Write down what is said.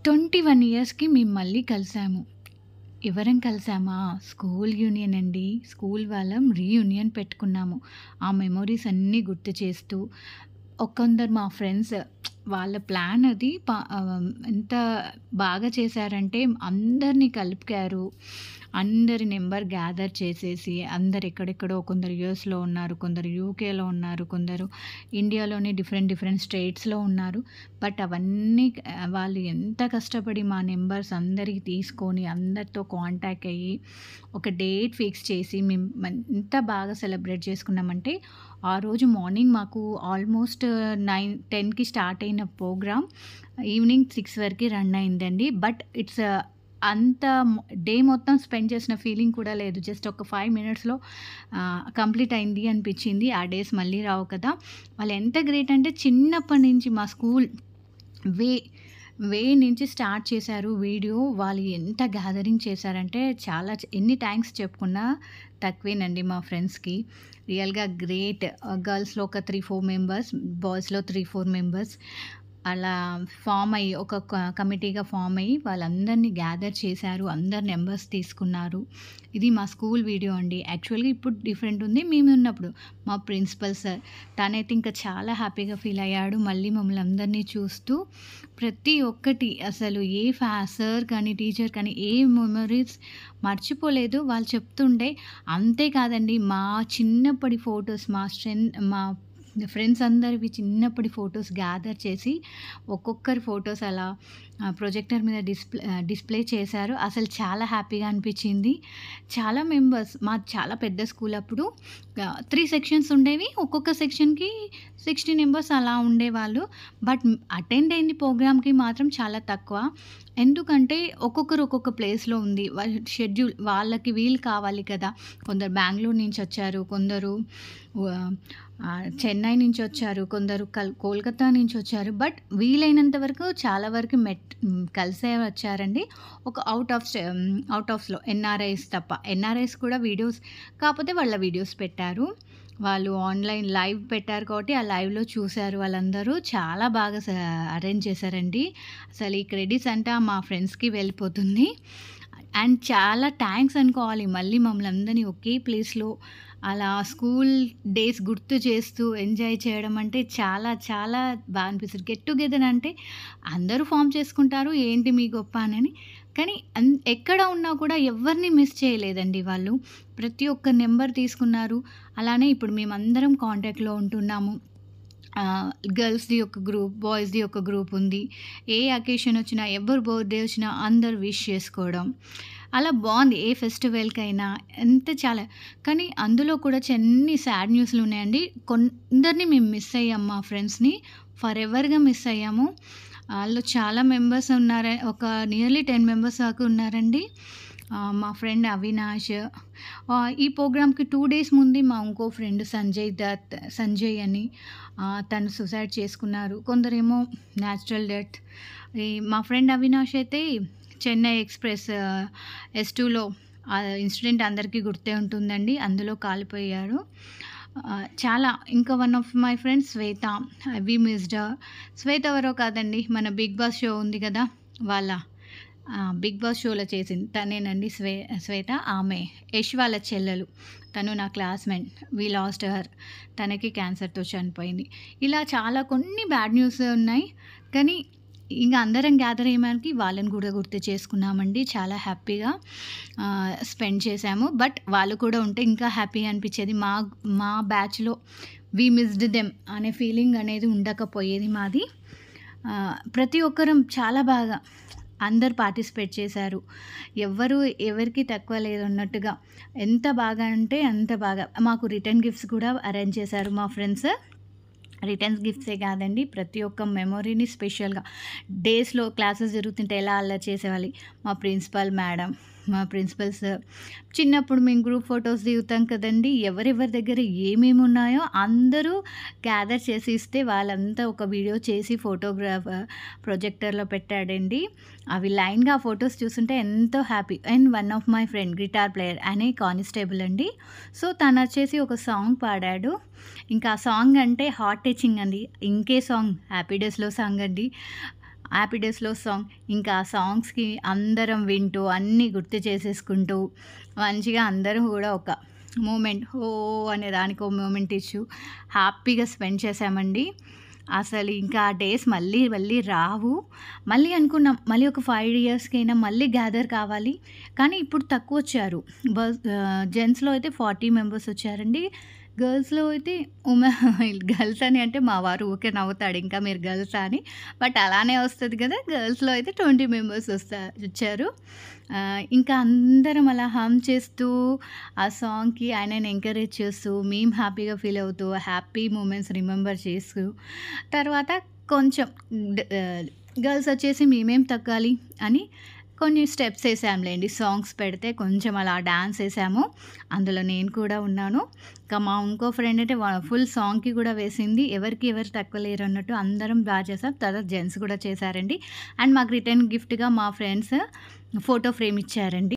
21 ఇయర్స్‌కి మేము మళ్ళీ కలిసాము. ఎవరం కలిసామా? స్కూల్ యూనియన్ అండి. స్కూల్ వాళ్ళం రీయూనియన్ పెట్టుకున్నాము. ఆ మెమోరీస్ అన్నీ గుర్తు చేస్తూ, కొందరు మా ఫ్రెండ్స్ వాళ్ళ ప్లాన్ అది ఎంత బాగా చేశారంటే అందరిని కలిపారు. అందరి నంబర్ గ్యాదర్ చేసేసి అందరు ఎక్కడెక్కడో కొందరు యూఎస్‌లో ఉన్నారు, కొందరు యూకేలో ఉన్నారు, కొందరు ఇండియాలోనే డిఫరెంట్ డిఫరెంట్ స్టేట్స్‌లో ఉన్నారు. బట్ అవన్నీ వాళ్ళు ఎంత కష్టపడి మా నంబర్స్ అందరికి తీసుకొని అందరితో కాంటాక్ట్ అయ్యి ఒక డేట్ ఫిక్స్ చేసి మేము ఎంత బాగా సెలబ్రేట్ చేసుకున్నామంటే ఆ రోజు మార్నింగ్ మాకు ఆల్మోస్ట్ 10కి స్టార్ట్ అయిన ప్రోగ్రామ్ ఈవినింగ్ 6 వరకు రన్ అయిందండి. బట్ ఇట్స్ అంత డే మొత్తం స్పెండ్ చేసిన ఫీలింగ్ కూడా లేదు. జస్ట్ ఒక 5 మినిట్స్‌లో కంప్లీట్ అయింది అనిపించింది. ఆ డేస్ మళ్ళీ రావు కదా! వాళ్ళు ఎంత గ్రేట్ అంటే చిన్నప్పటి నుంచి మా స్కూల్ వే వే నుంచి స్టార్ట్ చేశారు వీడియో. వాళ్ళు ఎంత గ్యాదరింగ్ చేశారంటే చాలా ఎన్ని థాంక్స్ చెప్పుకున్నా తక్కువేనండి మా ఫ్రెండ్స్‌కి. రియల్‌గా గ్రేట్. గర్ల్స్‌లో ఒక 3, 4 మెంబర్స్, బాయ్స్‌లో 3, 4 మెంబర్స్ అలా ఫార్మ్ అయ్యి ఒక కమిటీగా ఫార్మ్ అయ్యి వాళ్ళందరినీ గ్యాదర్ చేశారు. అందరి నంబర్స్ తీసుకున్నారు. ఇది మా స్కూల్ వీడియో అండి. యాక్చువల్‌గా ఇప్పుడు డిఫరెంట్ ఉంది. మేమున్నప్పుడు మా ప్రిన్సిపల్ సార్ తనైతే ఇంకా చాలా హ్యాపీగా ఫీల్ అయ్యాడు. మళ్ళీ మమ్మల్ని అందరినీ చూస్తూ ప్రతి ఒక్కటి అసలు ఏ సార్ కానీ, టీచర్ కానీ ఏ మెమోరీస్ మర్చిపోలేదు. వాళ్ళు చెప్తుండే అంతే కాదండి మా చిన్నప్పటి ఫోటోస్ మా ఫ్రెండ్స్ అందరివి చిన్నప్పటి ఫోటోస్ గ్యాదర్ చేసి ఒక్కొక్కరి ఫోటోస్ అలా ప్రొజెక్టర్ మీద డిస్ప్లే చేశారు. అసలు చాలా హ్యాపీగా అనిపించింది. చాలా మెంబర్స్ మాది చాలా పెద్ద స్కూల్ అప్పుడు 3 సెక్షన్స్ ఉండేవి. ఒక్కొక్క సెక్షన్‌కి 60 మెంబర్స్ అలా ఉండేవాళ్ళు. బట్ అటెండ్ అయింది ప్రోగ్రామ్‌కి మాత్రం చాలా తక్కువ. ఎందుకంటే ఒక్కొక్కరు ఒక్కొక్క ప్లేస్‌లో ఉంది. వాళ్ళ షెడ్యూల్ వాళ్ళకి వీలు కావాలి కదా! కొందరు బెంగుళూరు నుంచి వచ్చారు. కొందరు చెన్నై నుంచి వచ్చారు. కొందరు కోల్కతా నుంచి వచ్చారు. బట్ వీలైనంత వరకు చాలా వరకు కలిసే వచ్చారండి. ఒక అవుట్ ఆఫ్స్‌లో ఎన్ఆర్ఐస్ తప్ప. ఎన్ఆర్ఐస్ కూడా వీడియోస్ కాకపోతే వాళ్ళ వీడియోస్ పెట్టారు. వాళ్ళు ఆన్‌లైన్ లైవ్ పెట్టారు కాబట్టి ఆ లైవ్‌లో చూసారు వాళ్ళందరూ. చాలా బాగా అరేంజ్ చేశారండి. అసలు ఈ క్రెడిట్స్ అంతా మా ఫ్రెండ్స్‌కి వెళ్ళిపోతుంది. అండ్ చాలా థాంక్స్ అనుకోవాలి. మళ్ళీ మమ్మల్ని అందరిని ఒకే ప్లేస్‌లో అలా స్కూల్ డేస్ గుర్తు చేస్తూ ఎంజాయ్ చేయడం అంటే చాలా చాలా బాగా అనిపిస్తది. గెట్ టుగెదర్ అంటే అందరూ ఫార్మ్ చేసుకుంటారు. ఏంటి మీ గొప్ప అనని. కానీ ఎక్కడ ఉన్నా కూడా ఎవరిని మిస్ చేయలేదండి వాళ్ళు. ప్రతి ఒక్క నంబర్ తీసుకున్నారు. అలానే ఇప్పుడు మేమందరం కాంటాక్ట్‌లో ఉంటున్నాము. గర్ల్స్‌ది ఒక గ్రూప్, బాయ్స్‌ది ఒక గ్రూప్ ఉంది. ఏ అకేషన్ వచ్చినా, ఎవరి బర్త్‌డే వచ్చినా అందరూ విష్ చేసుకోవడం. అలా బావుంది. ఏ ఫెస్టివల్‌కైనా చాలా కానీ అందులో కూడా ఎన్ని సాడ్ న్యూస్‌లు ఉన్నాయండి. కొందరిని మేము మిస్ అయ్యాం మా ఫ్రెండ్స్‌ని. ఫరెవర్‌గా మిస్ అయ్యాము. ఆళ్ళు చాలా మెంబర్స్ ఉన్నారు. ఒక నియర్లీ 10 మెంబర్స్ దాకా ఉన్నారండి. మా ఫ్రెండ్ అవినాష్ ఈ ప్రోగ్రామ్‌కి 2 డేస్ ముందే మా ఇంకో ఫ్రెండ్ సంజయ్ అని తను సూసైడ్ చేసుకున్నారు. కొందరేమో న్యాచురల్ డెత్. మా ఫ్రెండ్ అవినాష్ అయితే చెన్నై ఎక్స్‌ప్రెస్ S2లో ఆ ఇన్సిడెంట్ అందరికీ గుర్తే ఉంటుందండి. అందులో కాలిపోయారు. చాలా ఇంకా one of my friends Shweta. We missed her. Shweta ఎవరో కాదండి. మన 'బిగ్ బాస్' షో ఉంది కదా! వాళ్ళ 'బిగ్ బాస్' షోలో చేసింది తనేనండి శ్వేత. ఆమె యష్ వాళ్ళ చెల్లెలు. తను నా క్లాస్‌మేట్. వి లాస్ట్ హర్. తనకి క్యాన్సర్‌తో చనిపోయింది. ఇలా చాలా కొన్ని బ్యాడ్ న్యూస్ ఉన్నాయి. కానీ ఇంక అందరం గ్యాదర్ అయ్యేసరికి వాళ్ళని కూడా గుర్తు చేసుకున్నామండి. చాలా హ్యాపీగా స్పెండ్ చేశాము. బట్ వాళ్ళు కూడా ఉంటే ఇంకా హ్యాపీగా అనిపించేది. మా బ్యాచ్‌లో వి మిస్డ్ దెమ్ అనే ఫీలింగ్ అనేది ఉండకపోయేది మాది. ప్రతి ఒక్కరం చాలా బాగా అందరూ పార్టిసిపేట్ చేశారు. ఎవరికీ తక్కువ లేదన్నట్టుగా. ఎంత బాగా అంటే అంత బాగా. మాకు రిటర్న్ గిఫ్ట్స్ కూడా అరేంజ్ చేశారు మా ఫ్రెండ్స్. రిటర్న్ గిఫ్ట్సే కాదండి. ప్రతి ఒక్క మెమొరీని స్పెషల్‌గా డేస్‌లో క్లాసెస్ జరుగుతుంటే ఎలా అల్లరి చేసేవాళ్ళు. మా ప్రిన్సిపల్ మేడం, మా ప్రిన్సిపల్ సార్. చిన్నప్పుడు మేము గ్రూప్ ఫోటోస్ దిగుతాం కదండీ! ఎవరెవరి దగ్గర ఏమేమి ఉన్నాయో అందరూ గ్యాదర్ చేసి ఇస్తే వాళ్ళంతా ఒక వీడియో చేసి ప్రొజెక్టర్‌లో పెట్టాడండి. అవి లైన్‌గా ఆ ఫోటోస్ చూస్తుంటే ఎంతో happy. And one of my friend guitar player అనే కానిస్టేబుల్ అండి. సో, తనొచ్చేసి ఒక సాంగ్ పాడాడు. ఇంకా ఆ సాంగ్ అంటే హార్ట్ టచింగ్ అండి. ఇంకే సాంగ్ 'హ్యాపీ డేస్‌లో' సాంగ్ అండి. హ్యాపీ డేస్‌లో సాంగ్ ఇంకా ఆ సాంగ్స్‌కి అందరం వింటూ అన్నీ గుర్తు చేసేసుకుంటూ మంచిగా అందరం గూడా ఒక మూమెంట్ ఓహ్! అనే దానికి ఓ మూమెంట్ ఇచ్చు హ్యాపీగా స్పెండ్ చేశామండి. అసలు ఇంకా ఆ డేస్ మళ్ళీ మళ్ళీ రావు. మళ్ళీ అనుకున్నాం మళ్ళీ ఒక 5 ఇయర్స్‌కైనా మళ్ళీ గ్యాదర్ కావాలి. కానీ ఇప్పుడు తక్కువొచ్చారు. జెంట్స్‌లో అయితే 40 మెంబర్స్ వచ్చారండి. గర్ల్స్‌లో అయితే ఉమె గర్ల్స్ అని అంటే మా వారు ఊకే నవ్వుతాడు. ఇంకా మీరు గర్ల్సా అని. బట్ అలానే వస్తది కదా! గర్ల్స్‌లో అయితే 20 మెంబర్స్ వచ్చారు. ఇంకా అందరం అలా హమ్ చేస్తూ ఆ సాంగ్‌కి ఆయనని ఎంకరేజ్ చేస్తూ, మేము హ్యాపీగా ఫీల్ అవుతూ, హ్యాపీ మూమెంట్స్ రిమెంబర్ చేస్తూ, తర్వాత కొంచెం గర్ల్స్ వచ్చేసి మేమేం తగ్గాలి అని కొన్ని స్టెప్స్ ఏసాంలేండి. సాంగ్స్ పెడితే కొంచెం అలా డాన్స్ ఏసాము. అందులో నేను కూడా ఉన్నాను. ఇంకా మా ఇంకో ఫ్రెండ్ అయితే ఫుల్ సాంగ్‌కి కూడా వేసింది. ఎవరికి ఎవరు తక్కువ లేరు అన్నట్టు అందరం బా చేసాం. తర్వాత జెంట్స్ కూడా చేశారండి. అండ్ మాకు రిటర్న్ గిఫ్ట్‌గా మా ఫ్రెండ్స్ ఫోటో ఫ్రేమ్ ఇచ్చారండి.